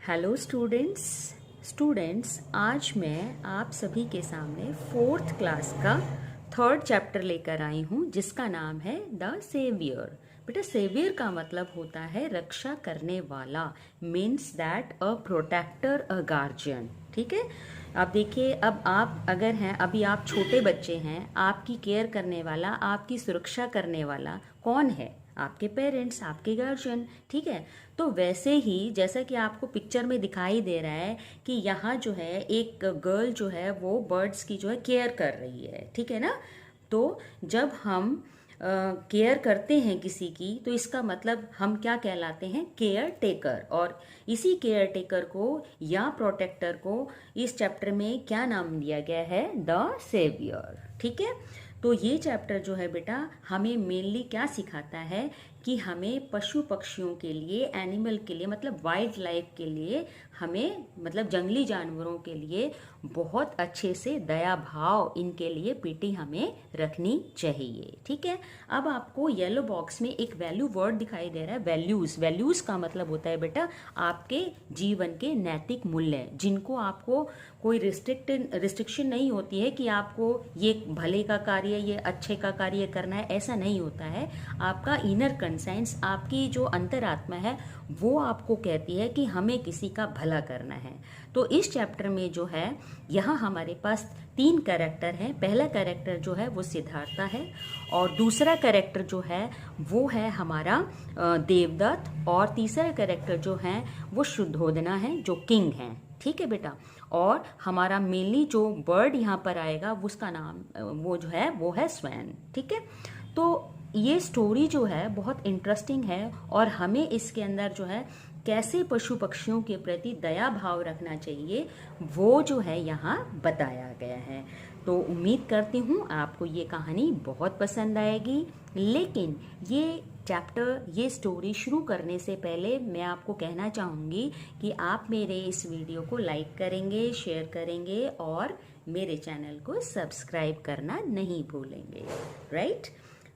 Hello students आज मैं आप सभी के सामने फोर्थ क्लास का थर्ड चैप्टर लेकर आई हूँ जिसका नाम है द सेवियर। बेटा सेवियर का मतलब होता है रक्षा करने वाला, means that a protector, a guardian. ठीक है। अब देखिए, अब आप अगर हैं, अभी आप छोटे बच्चे हैं, आपकी केयर करने वाला, आपकी सुरक्षा करने वाला कौन है? आपके पेरेंट्स, आपके गार्जियन। ठीक है। तो वैसे ही जैसा कि आपको पिक्चर में दिखाई दे रहा है कि यहाँ जो है एक गर्ल जो है वो बर्ड्स की जो है केयर कर रही है। ठीक है ना। तो जब हम केयर करते हैं किसी की, तो इसका मतलब हम क्या कहलाते हैं? Care taker. और इसी केयर टेकर को या प्रोटेक्टर को इस चैप्टर में क्या नाम दिया गया है? The saviour. ठीक है। तो ये चैप्टर जो है बेटा हमें मेनली क्या सिखाता है कि हमें पशु पक्षियों के लिए, एनिमल के लिए, मतलब वाइल्ड लाइफ के लिए, हमें मतलब जंगली जानवरों के लिए बहुत अच्छे से दया भाव इनके लिए पीटी हमें रखनी चाहिए। ठीक है। अब आपको येलो बॉक्स में एक वैल्यू वर्ड दिखाई दे रहा है, वैल्यूज। वैल्यूज का मतलब होता है बेटा आपके जीवन के नैतिक मूल्य, जिनको आपको कोई रिस्ट्रिक्शन नहीं होती है कि आपको ये भले का कार्य, ये अच्छे का कार्य करना है, ऐसा नहीं होता है। आपका इनर कंसाइंस, आपकी जो अंतरात्मा है, वो आपको कहती है कि हमें किसी का भला करना है। तो इस चैप्टर में जो है यहाँ हमारे पास 3 कैरेक्टर हैं। पहला कैरेक्टर जो है वो सिद्धार्था है, और दूसरा कैरेक्टर जो है वो है हमारा देवदत्त, और तीसरा कैरेक्टर जो है वो शुद्धोधना है, जो किंग है। ठीक है बेटा। और हमारा मेनली जो बर्ड यहाँ पर आएगा उसका नाम वो जो है वो है स्वैन। ठीक है। तो ये स्टोरी जो है बहुत इंटरेस्टिंग है, और हमें इसके अंदर जो है कैसे पशु पक्षियों के प्रति दया भाव रखना चाहिए वो जो है यहाँ बताया गया है। तो उम्मीद करती हूँ आपको ये कहानी बहुत पसंद आएगी। लेकिन ये चैप्टर, ये स्टोरी शुरू करने से पहले मैं आपको कहना चाहूँगी कि आप मेरे इस वीडियो को लाइक करेंगे, शेयर करेंगे, और मेरे चैनल को सब्सक्राइब करना नहीं भूलेंगे। Right?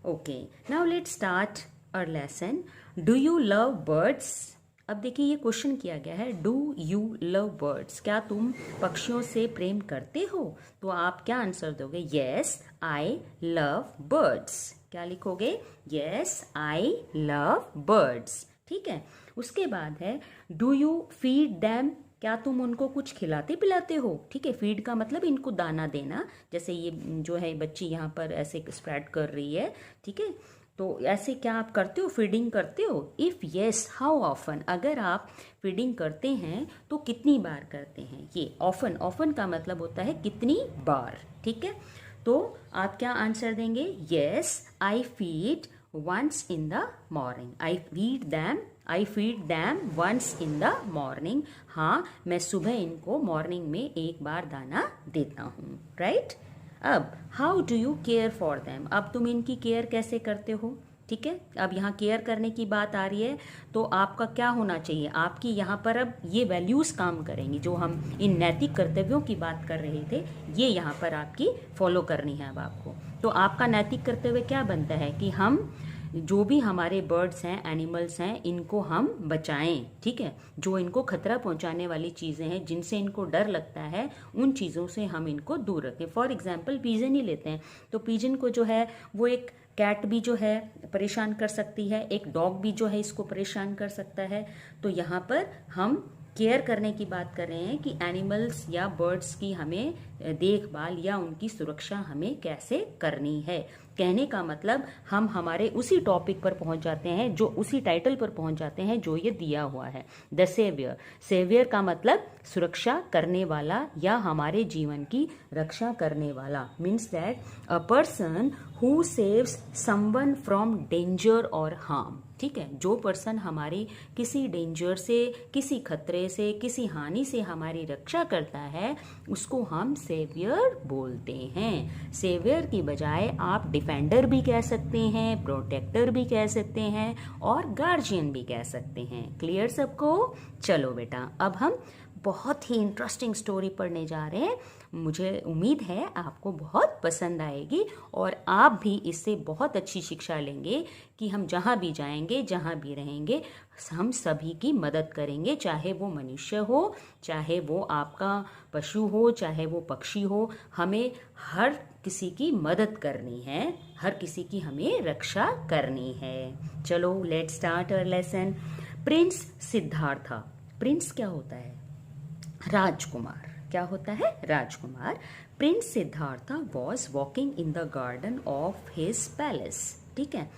Okay, now let's start our lesson. Do you love birds? अब देखिए ये क्वेश्चन किया गया है, डू यू लव बर्ड्स? क्या तुम पक्षियों से प्रेम करते हो? तो आप क्या आंसर दोगे? Yes I love birds. क्या लिखोगे? Yes I love birds. ठीक है। उसके बाद है डू यू फीड दैम? क्या तुम उनको कुछ खिलाते पिलाते हो? ठीक है। फीड का मतलब इनको दाना देना, जैसे ये जो है बच्ची यहाँ पर ऐसे स्प्रेड कर रही है। ठीक है। तो ऐसे क्या आप करते हो? फीडिंग करते हो? If yes how often? अगर आप फीडिंग करते हैं तो कितनी बार करते हैं? ये ऑफन, ऑफन का मतलब होता है कितनी बार। ठीक है। तो आप क्या आंसर देंगे? Yes I feed once in the morning. I feed them once in the morning. हाँ, मैं सुबह इनको मॉर्निंग में एक बार दाना देता हूँ। राइट? अब how do you care for them? अब तुम इनकी केयर कैसे करते हो? ठीक है। अब यहाँ केयर करने की बात आ रही है, तो आपका क्या होना चाहिए? आपकी यहाँ पर अब ये वैल्यूज़ काम करेंगी, जो हम इन नैतिक कर्तव्यों की बात कर रहे थे, ये यहाँ पर आपकी फॉलो करनी है अब आपको। तो आपका नैतिक कर्तव्य क्या बनता है कि हम जो भी हमारे बर्ड्स हैं, एनिमल्स हैं, इनको हम बचाएं। ठीक है। जो इनको खतरा पहुंचाने वाली चीज़ें हैं, जिनसे इनको डर लगता है, उन चीज़ों से हम इनको दूर रखें। फॉर एग्जांपल पिजन ही लेते हैं, तो पिजन को जो है वो एक कैट भी जो है परेशान कर सकती है, एक डॉग भी जो है इसको परेशान कर सकता है। तो यहाँ पर हम केयर करने की बात कर रहे हैं कि एनिमल्स या बर्ड्स की हमें देखभाल या उनकी सुरक्षा हमें कैसे करनी है। कहने का मतलब हम हमारे उसी टॉपिक पर पहुंच जाते हैं, जो उसी टाइटल पर पहुंच जाते हैं जो ये दिया हुआ है, द सेवियर। सेवियर का मतलब सुरक्षा करने वाला या हमारे जीवन की रक्षा करने वाला, means that a person who saves someone from danger और हार्म। ठीक है। जो पर्सन हमारी किसी डेंजर से, किसी खतरे से, किसी हानि से हमारी रक्षा करता है, उसको हम सेवियर बोलते हैं। सेवियर की बजाय आप डिफेंडर भी कह सकते हैं, प्रोटेक्टर भी कह सकते हैं, और गार्जियन भी कह सकते हैं। क्लियर सबको? चलो बेटा, अब हम बहुत ही इंटरेस्टिंग स्टोरी पढ़ने जा रहे हैं। मुझे उम्मीद है आपको बहुत पसंद आएगी, और आप भी इससे बहुत अच्छी शिक्षा लेंगे कि हम जहाँ भी जाएंगे, जहाँ भी रहेंगे, हम सभी की मदद करेंगे, चाहे वो मनुष्य हो, चाहे वो आपका पशु हो, चाहे वो पक्षी हो। हमें हर किसी की मदद करनी है, हर किसी की हमें रक्षा करनी है। चलो let's start our lesson. Prince Siddhartha. Prince क्या होता है? राजकुमार। क्या होता है? राजकुमार। Prince Siddhartha was walking in the garden of his palace. ठीक है,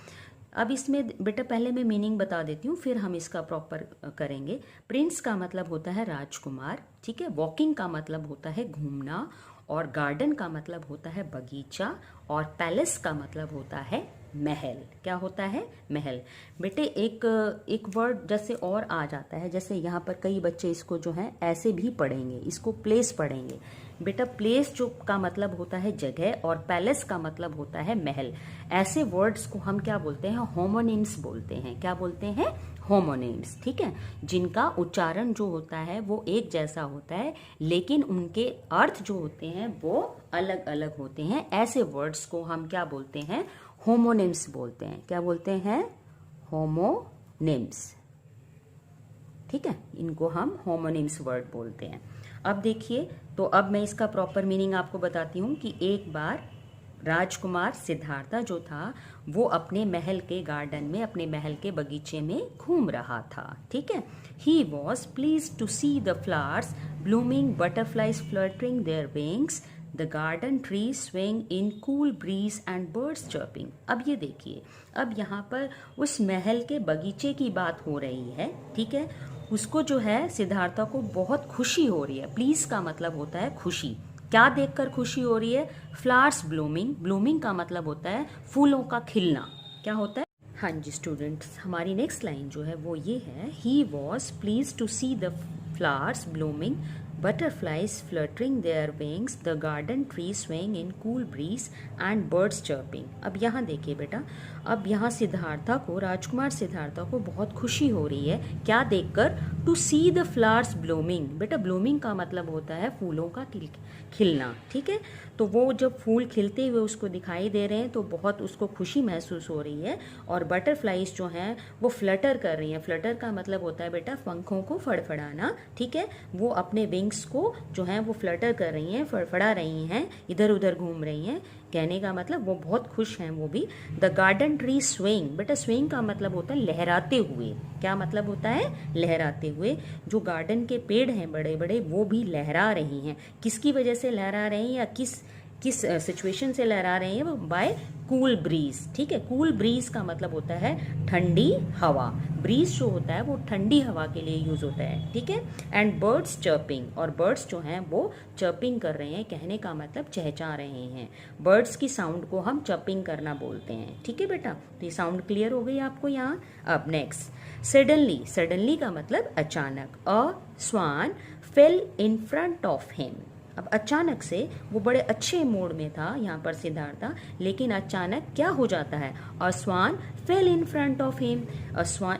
अब इसमें बेटा पहले मैं मीनिंग बता देती हूँ, फिर हम इसका प्रॉपर करेंगे। प्रिंस का मतलब होता है राजकुमार, ठीक है। वॉकिंग का मतलब होता है घूमना, और गार्डन का मतलब होता है बगीचा, और पैलेस का मतलब होता है महल। क्या होता है? महल। बेटे एक वर्ड जैसे और आ जाता है, जैसे यहाँ पर कई बच्चे इसको जो है ऐसे भी पढ़ेंगे, इसको प्लेस पढ़ेंगे। बेटा प्लेस जो का मतलब होता है जगह, और पैलेस का मतलब होता है महल। ऐसे वर्ड्स को हम क्या बोलते हैं? होमोनिम्स बोलते हैं। क्या बोलते हैं? होमोनिम्स। ठीक है, जिनका उच्चारण जो होता है वो एक जैसा होता है, लेकिन उनके अर्थ जो होते हैं वो अलग अलग होते हैं। ऐसे वर्ड्स को हम क्या बोलते हैं? होमोनिम्स बोलते हैं। क्या बोलते हैं? होमोनिम्स। ठीक है, इनको हम होमोनिम्स वर्ड बोलते हैं। अब देखिए, तो अब मैं इसका प्रॉपर मीनिंग आपको बताती हूँ कि एक बार राजकुमार सिद्धार्थ जो था वो अपने महल के गार्डन में, अपने महल के बगीचे में घूम रहा था। ठीक है, he was pleased to see the flowers blooming, butterflies fluttering their wings, the garden tree swing in cool breeze and birds chirping. अब ये देखिए, अब यहाँ पर उस महल के बगीचे की बात हो रही है। ठीक है, उसको जो है सिद्धार्था को बहुत खुशी हो रही है। प्लीज का मतलब होता है खुशी। क्या देखकर खुशी हो रही है? Flowers blooming. ब्लूमिंग का मतलब होता है फूलों का खिलना। क्या होता है? हाँ जी स्टूडेंट्स, हमारी नेक्स्ट लाइन जो है वो ये है, he was pleased to see the flowers blooming, butterflies fluttering their wings, the garden tree swaying in cool breeze and birds chirping। अब यहाँ देखिए बेटा, अब यहाँ सिद्धार्था को, राजकुमार सिद्धार्था को बहुत खुशी हो रही है। क्या देखकर? To see the flowers blooming. बेटा ब्लूमिंग का मतलब होता है फूलों का खिलना। ठीक है, तो वो जब फूल खिलते हुए उसको दिखाई दे रहे हैं तो बहुत उसको खुशी महसूस हो रही है। और बटरफ्लाइज जो हैं वो फ्लटर कर रही हैं। फ्लटर का मतलब होता है बेटा पंखों को फड़फड़ाना। ठीक है, वो अपने विंग्स को जो है वो फ्लटर कर रही हैं, फड़फड़ा रही हैं, इधर उधर घूम रही हैं। कहने का मतलब वो बहुत खुश हैं वो भी। The garden tree swing. बेटा स्विंग का मतलब होता है लहराते हुए। क्या मतलब होता है? लहराते हुए। जो गार्डन के पेड़ हैं बड़े बड़े वो भी लहरा रही हैं। किसकी वजह से लहरा रहे हैं या किस सिचुएशन से लहरा रहे हैं? वो बाय कूल ब्रीज। ठीक है, कूल ब्रीज का मतलब होता है ठंडी हवा। ब्रीज जो होता है वो ठंडी हवा के लिए यूज होता है। ठीक है, एंड बर्ड्स चर्पिंग, और बर्ड्स जो हैं वो चर्पिंग कर रहे हैं। कहने का मतलब चहचहा रहे हैं। बर्ड्स की साउंड को हम चर्पिंग करना बोलते हैं। ठीक है बेटा, तो ये साउंड क्लियर हो गई आपको यहाँ। अब नेक्स्ट, सडनली। सडनली का मतलब अचानक। A swan fell in front of him. अब अचानक से, वो बड़े अच्छे मूड में था यहाँ पर सिद्धार्था, लेकिन अचानक क्या हो जाता है? A swan fell in front of him.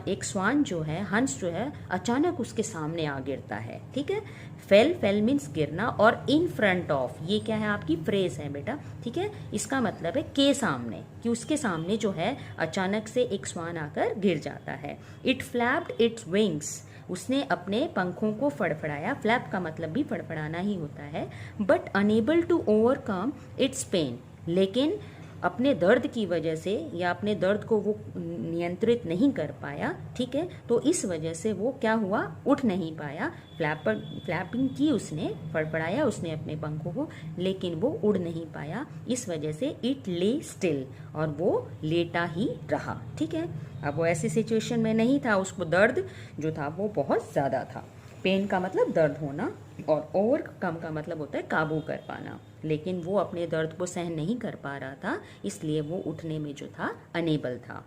एक स्वान जो है, हंस जो है, अचानक उसके सामने आ गिरता है। ठीक है, फेल, फेल मीन्स गिरना, और इन फ्रंट ऑफ ये क्या है? आपकी फ्रेज है बेटा। ठीक है, इसका मतलब है के सामने, कि उसके सामने जो है अचानक से एक स्वान आकर गिर जाता है। It flapped its wings. उसने अपने पंखों को फड़फड़ाया। फ्लैप का मतलब भी फड़फड़ाना ही होता है। But unable to overcome its pain. लेकिन अपने दर्द की वजह से, या अपने दर्द को वो नियंत्रित नहीं कर पाया। ठीक है, तो इस वजह से वो क्या हुआ? उठ नहीं पाया। फ्लैपिंग की उसने, फड़फड़ाया उसने अपने पंखों को, लेकिन वो उड़ नहीं पाया। इस वजह से इट ले स्टिल, और वो लेटा ही रहा। ठीक है, अब वो ऐसी सिचुएशन में नहीं था, उसको दर्द जो था वो बहुत ज़्यादा था। पेन का मतलब दर्द होना, और ओवरकम का मतलब होता है काबू कर पाना। लेकिन वो अपने दर्द को सहन नहीं कर पा रहा था, इसलिए वो उठने में जो था अनेबल था।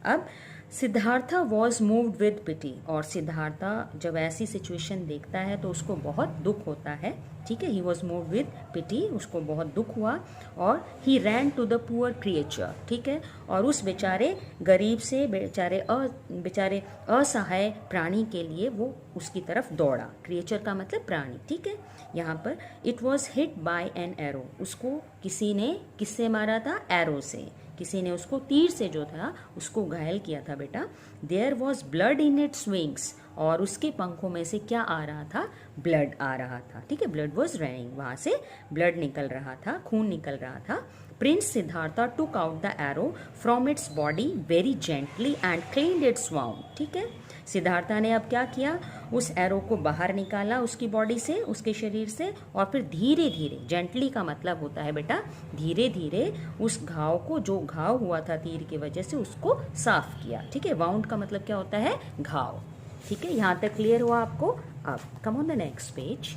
अब सिद्धार्था वॉज मूव्ड विद पिटी, और सिद्धार्था जब ऐसी सिचुएशन देखता है तो उसको बहुत दुख होता है। ठीक है, he was moved with pity, उसको बहुत दुख हुआ, और he ran to the poor creature. ठीक है, और उस बेचारे गरीब से, बेचारे असहाय प्राणी के लिए वो उसकी तरफ दौड़ा। क्रिएचर का मतलब प्राणी। ठीक है, यहाँ पर it was hit by an arrow. उसको किसी ने किससे मारा था? एरो से। किसी ने उसको तीर से जो था उसको घायल किया था बेटा। There was blood in its wings, और उसके पंखों में से क्या आ रहा था? ब्लड आ रहा था। ठीक है, ब्लड वॉज रनिंग, वहां से ब्लड निकल रहा था, खून निकल रहा था। Prince Siddhartha took out the arrow from its body very gently and cleaned it's wound. ठीक है, सिद्धार्था ने अब क्या किया? उस एरो को बाहर निकाला उसकी बॉडी से, उसके शरीर से, और फिर धीरे धीरे, जेंटली का मतलब होता है बेटा धीरे धीरे, उस घाव को, जो घाव हुआ था तीर की वजह से, उसको साफ किया। ठीक है, वाउंड का मतलब क्या होता है? घाव। ठीक है, यहाँ तक क्लियर हुआ आपको? अब come on the next page.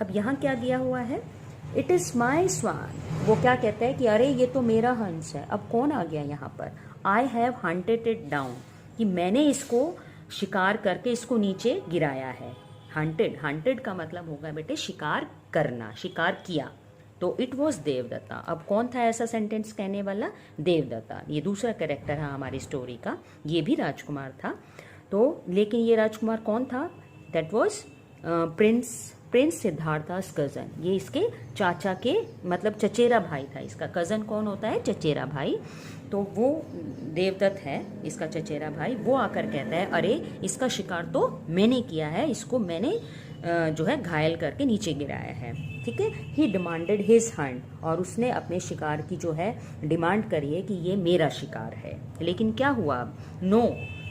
अब यहाँ क्या दिया हुआ है? It is my swan. वो क्या कहता है कि अरे ये तो मेरा हंस है। अब कौन आ गया यहाँ पर? I have hunted it down, कि मैंने इसको शिकार करके इसको नीचे गिराया है। हंटेड, हंटेड का मतलब होगा बेटे शिकार करना, शिकार किया। तो इट वॉज देवदत्ता। अब कौन था ऐसा सेंटेंस कहने वाला? देवदत्ता। ये दूसरा कैरेक्टर है हमारी स्टोरी का, ये भी राजकुमार था। तो लेकिन ये राजकुमार कौन था? That was prince Siddhartha's cousin. ये इसके चाचा के मतलब चचेरा भाई था। इसका कजन कौन होता है? चचेरा भाई। तो वो देवदत्त है इसका चचेरा भाई। वो आकर कहता है अरे इसका शिकार तो मैंने किया है, इसको मैंने जो है घायल करके नीचे गिराया है। ठीक है, ही डिमांडेड हिज हंट, और उसने अपने शिकार की जो है डिमांड करी है कि ये मेरा शिकार है। लेकिन क्या हुआ? No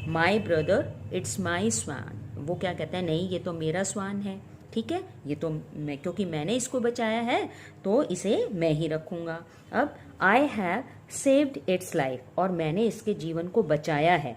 my brother it's my swan. वो क्या कहता है? नहीं, ये तो मेरा स्वान है। ठीक है, ये तो मैं, क्योंकि मैंने इसको बचाया है तो इसे मैं ही रखूंगा। अब I have saved it's life, और मैंने इसके जीवन को बचाया है,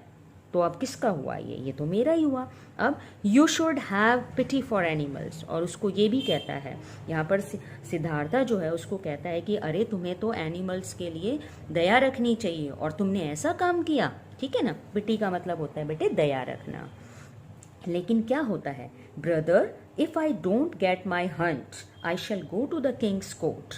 तो अब किसका हुआ? ये तो मेरा ही हुआ। अब you should have pity for animals, और उसको ये भी कहता है यहाँ पर सिद्धार्था जो है उसको कहता है कि अरे तुम्हें तो एनिमल्स के लिए दया रखनी चाहिए, और तुमने ऐसा काम किया। ठीक है ना, पिटी का मतलब होता है बेटे दया रखना। लेकिन क्या होता है? Brother if I don't get my hunt I shall go to the king's court,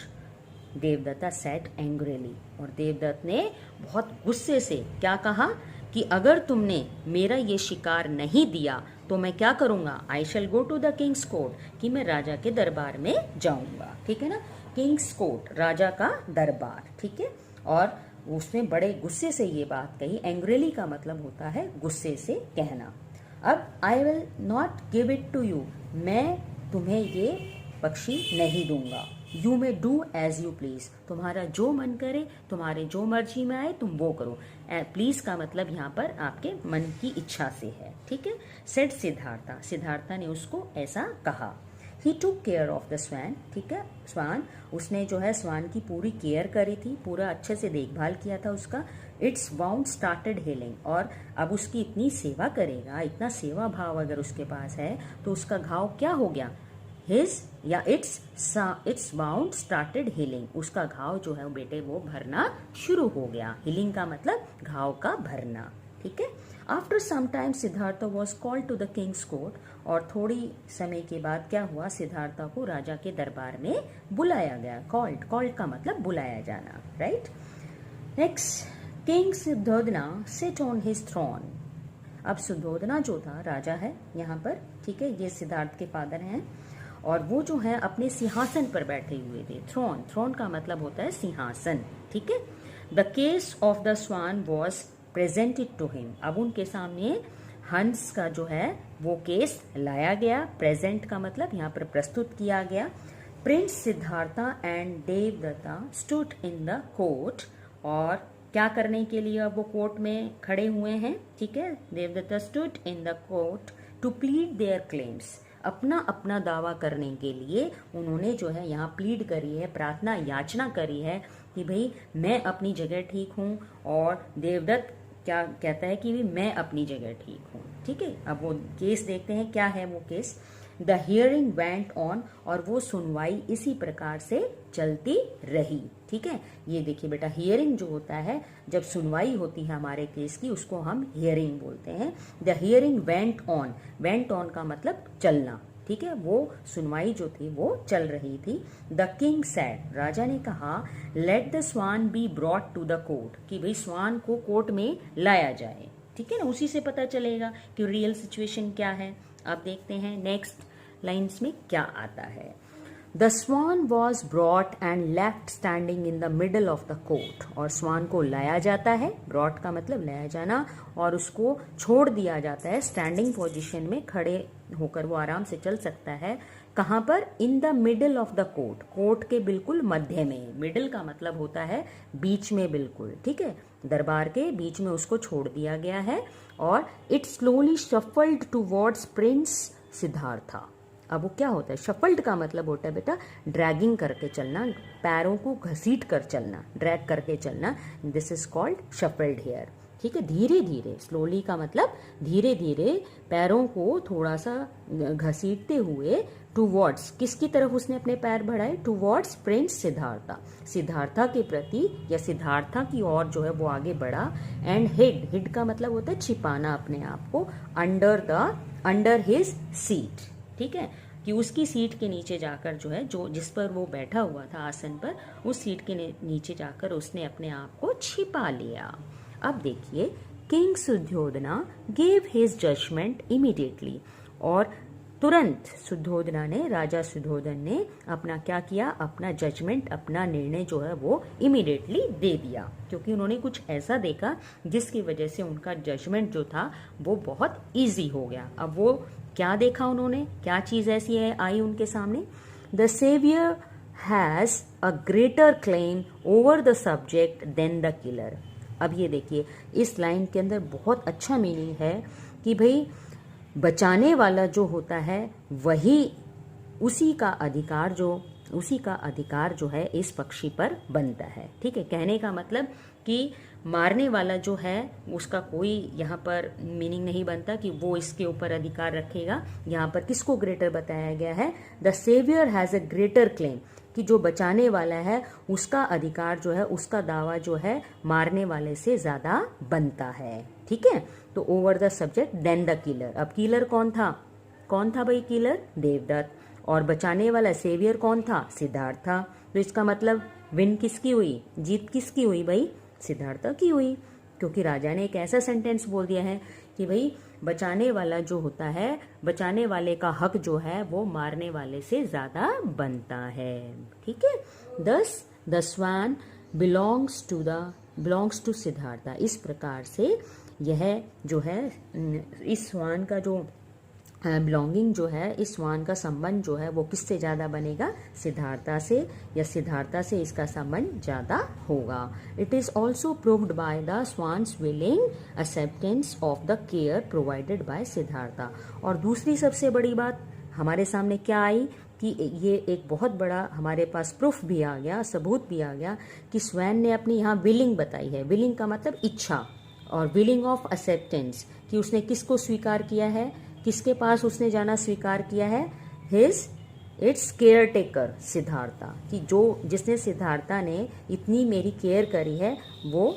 Devadatta said angrily. और देवदत्त ने बहुत गुस्से से क्या कहा कि अगर तुमने मेरा ये शिकार नहीं दिया तो मैं क्या करूंगा? I shall go to the king's court, कि मैं राजा के दरबार में जाऊंगा। ठीक है ना, किंग्स कोर्ट राजा का दरबार। ठीक है, और उसने बड़े गुस्से से ये बात कही। एंग्रीली का मतलब होता है गुस्से से कहना। अब I will not give it to you, मैं तुम्हें ये पक्षी नहीं दूंगा। You may do as you please, तुम्हारा जो मन करे, तुम्हारे जो मर्जी में आए तुम वो करो। प्लीज का मतलब यहाँ पर आपके मन की इच्छा से है। ठीक है, सेड सिद्धार्था, सिद्धार्था ने उसको ऐसा कहा। He took care of the swan. ठीक है, स्वान, उसने जो है स्वान की पूरी केयर करी थी, पूरा अच्छे से देखभाल किया था उसका। इट्स वाउंड स्टार्टेड हीलिंग, और अब उसकी इतनी सेवा करेगा, इतना सेवा भाव अगर उसके पास है तो उसका घाव क्या हो गया? हिज या इट्स वाउंड स्टार्टेड हीलिंग, उसका घाव जो है बेटे वो भरना शुरू हो गया। हीलिंग का मतलब घाव का भरना। ठीक है, after some time Siddhartha was called to the king's court, और थोड़ी समय के बाद क्या हुआ? सिद्धार्था को राजा के दरबार में बुलाया गया। कॉल्ड का मतलब बुलाया जाना। Right, next, king Suddhodana sit on his throne. अब सुद्धोधना जो था राजा है यहाँ पर। ठीक है, ये सिद्धार्थ के फादर हैं, और वो जो है अपने सिंहासन पर बैठे हुए थे। थ्रोन का मतलब होता है सिंहासन। ठीक है, the case of the swan was presented to him. अब उनके सामने हंस का जो है वो केस लाया गया। प्रेजेंट का मतलब यहाँ पर प्रस्तुत किया गया। Prince Siddhartha and Devdatta stood in the court, और क्या करने के लिए अब वो कोर्ट में खड़े हुए हैं? ठीक है, Devadatta stood in the court to plead their claims, अपना अपना दावा करने के लिए उन्होंने जो है यहाँ प्लीड करी है, प्रार्थना याचना करी है कि भाई मैं अपनी जगह ठीक हूँ, और देवदत्त क्या कहता है कि मैं अपनी जगह ठीक हूँ। ठीक है, अब वो केस देखते हैं, क्या है वो case. The hearing went on, और वो सुनवाई इसी प्रकार से चलती रही। ठीक है, ये देखिए बेटा, हियरिंग जो होता है, जब सुनवाई होती है हमारे केस की, उसको हम हियरिंग बोलते हैं। द हियरिंग वेंट ऑन का मतलब चलना। ठीक है, वो सुनवाई जो थी वो चल रही थी। द किंग सैड, राजा ने कहा, let the swan be brought to the court, कि भाई स्वान को कोर्ट में लाया जाए। ठीक है ना, उसी से पता चलेगा कि रियल सिचुएशन क्या है। अब देखते हैं नेक्स्ट लाइन्स में क्या आता है। The swan was brought and left standing in the middle of the court. और स्वान को लाया जाता है, ब्रॉट का मतलब लाया जाना, और उसको छोड़ दिया जाता है स्टैंडिंग पोजीशन में, खड़े होकर वो आराम से चल सकता है। कहाँ पर? इन the middle of the court, court के बिल्कुल मध्य में। मिडल का मतलब होता है बीच में, बिल्कुल, ठीक है, दरबार के बीच में उसको छोड़ दिया गया है। और it slowly shuffled towards Prince Siddhartha. अब वो क्या होता है? शफल्ड का मतलब होता है बेटा ड्रैगिंग करके चलना, पैरों को घसीट कर चलना, ड्रैग करके चलना। This is called shuffled here, ठीक है। धीरे धीरे, स्लोली का मतलब धीरे धीरे, पैरों को थोड़ा सा घसीटते हुए टूवर्ड्स, किसकी तरफ उसने अपने पैर बढ़ाए? टूवर्ड्स प्रिंस सिद्धार्था, सिद्धार्था के प्रति या सिद्धार्था की ओर जो है वो आगे बढ़ा। एंड हिड, हिड का मतलब होता है छिपाना अपने आप को, अंडर हिज सीट, ठीक है, कि उसकी सीट के नीचे जाकर जो है, जो जिस पर वो बैठा हुआ था आसन पर, उस सीट के नीचे जाकर उसने अपने आप को छिपा लिया। अब देखिए, king Suddhodana gave his judgement immediately. और तुरंत सुद्धोधना ने, राजा सुद्धोधन ने अपना क्या किया? अपना जजमेंट, अपना निर्णय जो है वो इमीडिएटली दे दिया, क्योंकि उन्होंने कुछ ऐसा देखा जिसकी वजह से उनका जजमेंट जो था वो बहुत इजी हो गया। अब वो क्या देखा उन्होंने? क्या चीज ऐसी है आई उनके सामने? The saviour has a greater claim over the subject than the killer. अब ये देखिए, इस लाइन के अंदर बहुत अच्छा मीनिंग है कि भाई बचाने वाला जो होता है वही, उसी का अधिकार जो है इस पक्षी पर बनता है, ठीक है। कहने का मतलब कि मारने वाला जो है उसका कोई यहाँ पर मीनिंग नहीं बनता कि वो इसके ऊपर अधिकार रखेगा। यहाँ पर किसको ग्रेटर बताया गया है? The saviour has a greater claim, कि जो बचाने वाला है उसका अधिकार जो है, उसका दावा जो है मारने वाले से ज्यादा बनता है, ठीक है। तो over the subject than the killer. अब किलर कौन था? कौन था भाई किलर? देवदत्त। और बचाने वाला सेवियर कौन था? सिद्धार्था। तो इसका मतलब विन किसकी हुई? जीत किसकी हुई भाई? सिद्धार्था की हुई, क्योंकि राजा ने एक ऐसा सेंटेंस बोल दिया है कि भाई बचाने वाला जो होता है, बचाने वाले का हक जो है वो मारने वाले से ज्यादा बनता है, ठीक है। Thus the swan belongs to Siddhartha. इस प्रकार से यह जो है, इस स्वान का जो बिलोंगिंग जो है, इस स्वान का संबंध जो है वो किससे ज्यादा बनेगा? सिद्धार्था से, या सिद्धार्था से इसका संबंध ज्यादा होगा। It is also proved by the swans willing acceptance of the care provided by Siddhartha. और दूसरी सबसे बड़ी बात हमारे सामने क्या आई कि ये एक बहुत बड़ा हमारे पास प्रूफ भी आ गया, सबूत भी आ गया कि स्वयं ने अपनी यहाँ विलिंग बताई है। विलिंग का मतलब इच्छा, और विलिंग ऑफ एक्सेप्टेंस, कि उसने किसको स्वीकार किया है, किसके पास उसने जाना स्वीकार किया है? इट्स केयर टेकर सिद्धार्था, कि जो जिसने सिद्धार्था ने इतनी मेरी केयर करी है वो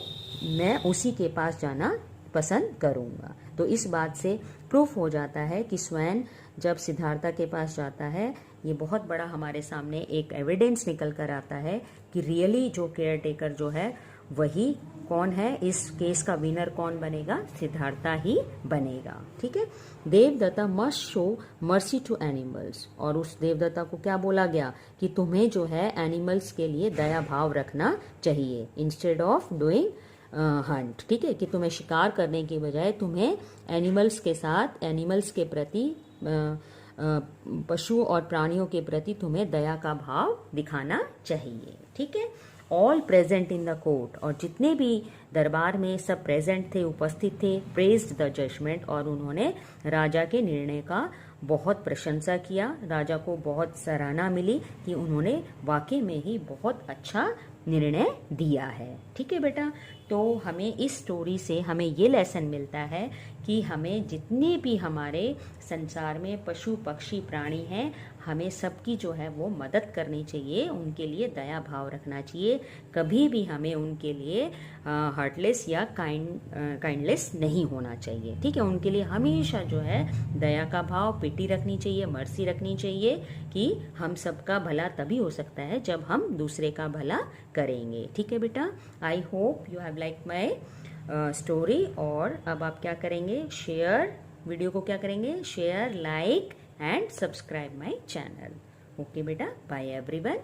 मैं उसी के पास जाना पसंद करूंगा। तो इस बात से प्रूफ हो जाता है कि स्वयं जब सिद्धार्था के पास जाता है, ये बहुत बड़ा हमारे सामने एक एविडेंस निकल कर आता है कि रियली जो केयर टेकर जो है वही कौन है, इस केस का विनर कौन बनेगा? सिद्धार्था ही बनेगा, ठीक है। Devadatta must show mercy to animals. और उस देवदत्ता को क्या बोला गया कि तुम्हें जो है एनिमल्स के लिए दया भाव रखना चाहिए, इंस्टेड ऑफ डूइंग हंट, ठीक है, कि तुम्हें शिकार करने के बजाय तुम्हें एनिमल्स के साथ, एनिमल्स के प्रति, पशु और प्राणियों के प्रति तुम्हें दया का भाव दिखाना चाहिए, ठीक है। All present in the court, और जितने भी दरबार में सब प्रेजेंट थे, उपस्थित थे, प्रेज्ड द जजमेंट, और उन्होंने राजा के निर्णय का बहुत प्रशंसा किया। राजा को बहुत सराहना मिली कि उन्होंने वाकई में ही बहुत अच्छा निर्णय दिया है, ठीक है बेटा। तो हमें इस स्टोरी से हमें ये लेसन मिलता है कि हमें जितने भी हमारे संसार में पशु पक्षी प्राणी हैं, हमें सबकी जो है वो मदद करनी चाहिए, उनके लिए दया भाव रखना चाहिए। कभी भी हमें उनके लिए हार्टलेस या काइंडलेस नहीं होना चाहिए, ठीक है। उनके लिए हमेशा जो है दया का भाव, पिटी रखनी चाहिए, मर्सी रखनी चाहिए, कि हम सबका भला तभी हो सकता है जब हम दूसरे का भला करेंगे, ठीक है बेटा। I hope you have like my story. और अब आप क्या करेंगे? शेयर, वीडियो को क्या करेंगे? Share, like and subscribe my channel. Okay बेटा, बाय एवरीवन।